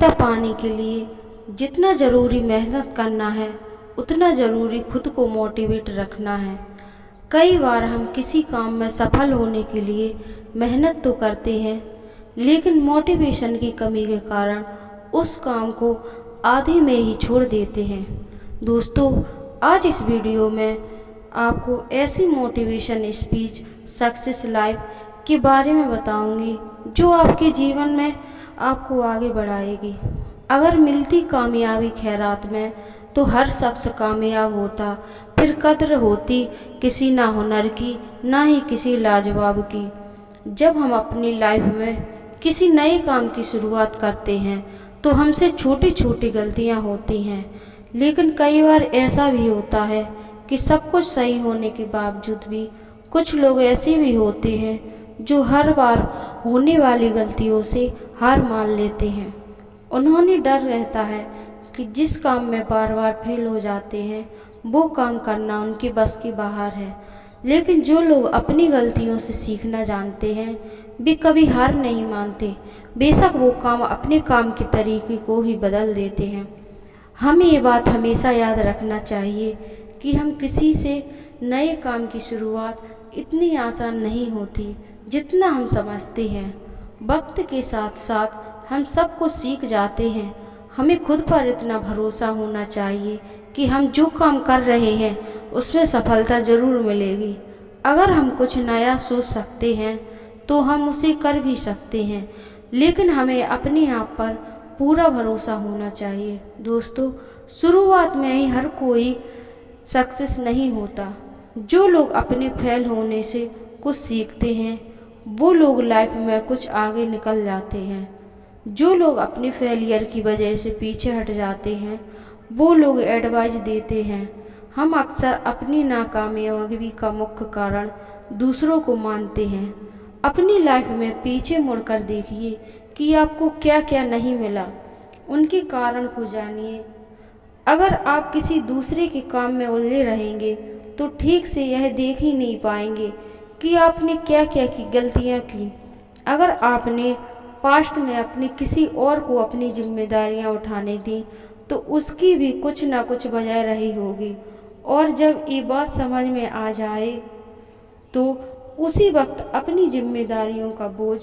सफलता पाने के लिए जितना ज़रूरी मेहनत करना है उतना ज़रूरी खुद को मोटिवेट रखना है। कई बार हम किसी काम में सफल होने के लिए मेहनत तो करते हैं, लेकिन मोटिवेशन की कमी के कारण उस काम को आधे में ही छोड़ देते हैं। दोस्तों, आज इस वीडियो में आपको ऐसी मोटिवेशन स्पीच सक्सेस लाइफ के बारे में बताऊंगी जो आपके जीवन में आपको आगे बढ़ाएगी। अगर मिलती कामयाबी खैरात में तो हर शख्स कामयाब होता, फिर कद्र होती किसी ना हुनर की ना ही किसी लाजवाब की। जब हम अपनी लाइफ में किसी नए काम की शुरुआत करते हैं तो हमसे छोटी छोटी गलतियां होती हैं, लेकिन कई बार ऐसा भी होता है कि सब कुछ सही होने के बावजूद भी कुछ लोग ऐसे भी होते हैं जो हर बार होने वाली गलतियों से हार मान लेते हैं। उन्होंने डर रहता है कि जिस काम में बार बार फेल हो जाते हैं वो काम करना उनके बस के बाहर है। लेकिन जो लोग अपनी गलतियों से सीखना जानते हैं वे कभी हार नहीं मानते, बेशक वो काम अपने काम के तरीके को ही बदल देते हैं। हमें ये बात हमेशा याद रखना चाहिए कि हम किसी से नए काम की शुरुआत इतनी आसान नहीं होती जितना हम समझते हैं। वक्त के साथ साथ हम सब कुछ सीख जाते हैं। हमें खुद पर इतना भरोसा होना चाहिए कि हम जो काम कर रहे हैं उसमें सफलता ज़रूर मिलेगी। अगर हम कुछ नया सोच सकते हैं तो हम उसे कर भी सकते हैं, लेकिन हमें अपने आप पर पूरा भरोसा होना चाहिए। दोस्तों, शुरुआत में ही हर कोई सक्सेस नहीं होता। जो लोग अपने फेल होने से कुछ सीखते हैं वो लोग लाइफ में कुछ आगे निकल जाते हैं। जो लोग अपने फेलियर की वजह से पीछे हट जाते हैं वो लोग एडवाइस देते हैं। हम अक्सर अपनी नाकामयाबी का मुख्य कारण दूसरों को मानते हैं। अपनी लाइफ में पीछे मुड़कर देखिए कि आपको क्या क्या नहीं मिला, उनके कारण को जानिए। अगर आप किसी दूसरे के काम में उलझे रहेंगे तो ठीक से यह देख ही नहीं पाएंगे कि आपने क्या क्या की गलतियां की। अगर आपने पास्ट में अपने किसी और को अपनी जिम्मेदारियां उठाने दी तो उसकी भी कुछ ना कुछ वजह रही होगी, और जब ये बात समझ में आ जाए तो उसी वक्त अपनी जिम्मेदारियों का बोझ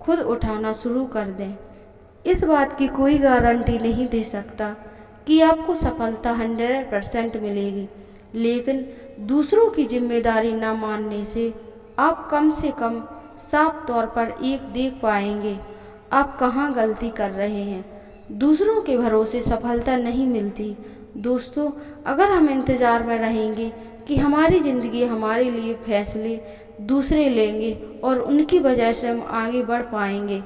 खुद उठाना शुरू कर दें। इस बात की कोई गारंटी नहीं दे सकता कि आपको सफलता 100% मिलेगी, लेकिन दूसरों की जिम्मेदारी न मानने से आप कम से कम साफ तौर पर एक देख पाएंगे आप कहाँ गलती कर रहे हैं। दूसरों के भरोसे सफलता नहीं मिलती। दोस्तों, अगर हम इंतज़ार में रहेंगे कि हमारी ज़िंदगी हमारे लिए फैसले दूसरे लेंगे और उनकी वजह से हम आगे बढ़ पाएंगे,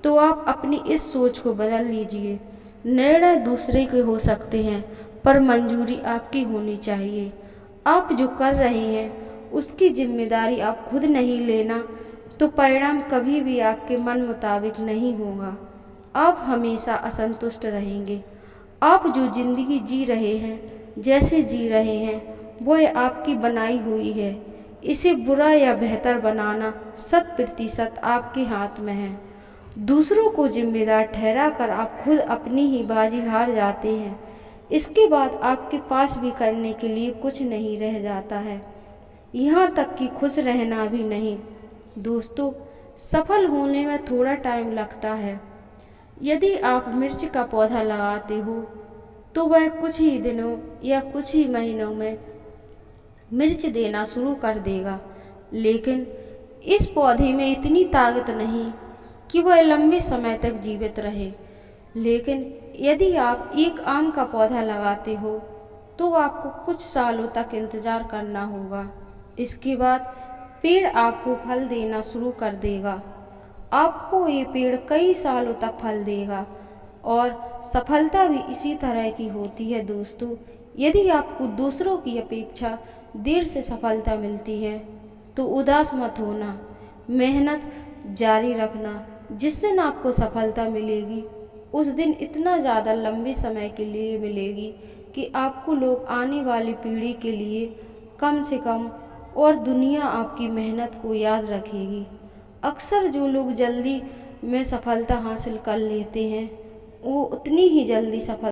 तो आप अपनी इस सोच को बदल लीजिए। निर्णय दूसरे के हो सकते हैं पर मंजूरी आपकी होनी चाहिए। आप जो कर रहे हैं उसकी जिम्मेदारी आप खुद नहीं लेना तो परिणाम कभी भी आपके मन मुताबिक नहीं होगा। आप हमेशा असंतुष्ट रहेंगे। आप जो ज़िंदगी जी रहे हैं, जैसे जी रहे हैं, वो आपकी बनाई हुई है। इसे बुरा या बेहतर बनाना 100% आपके हाथ में है। दूसरों को जिम्मेदार ठहरा कर आप खुद अपनी ही बाजी हार जाते हैं। इसके बाद आपके पास भी करने के लिए कुछ नहीं रह जाता है, यहाँ तक कि खुश रहना भी नहीं। दोस्तों, सफल होने में थोड़ा टाइम लगता है। यदि आप मिर्च का पौधा लगाते हो तो वह कुछ ही दिनों या कुछ ही महीनों में मिर्च देना शुरू कर देगा, लेकिन इस पौधे में इतनी ताकत नहीं कि वह लंबे समय तक जीवित रहे। लेकिन यदि आप एक आम का पौधा लगाते हो तो आपको कुछ सालों तक इंतज़ार करना होगा। इसके बाद पेड़ आपको फल देना शुरू कर देगा। आपको ये पेड़ कई सालों तक फल देगा, और सफलता भी इसी तरह की होती है। दोस्तों, यदि आपको दूसरों की अपेक्षा देर से सफलता मिलती है तो उदास मत होना, मेहनत जारी रखना। जिस दिन आपको सफलता मिलेगी उस दिन इतना ज़्यादा लंबे समय के लिए मिलेगी कि आपको लोग आने वाली पीढ़ी के लिए कम से कम और दुनिया आपकी मेहनत को याद रखेगी। अक्सर जो लोग जल्दी में सफलता हासिल कर लेते हैं वो उतनी ही जल्दी सफल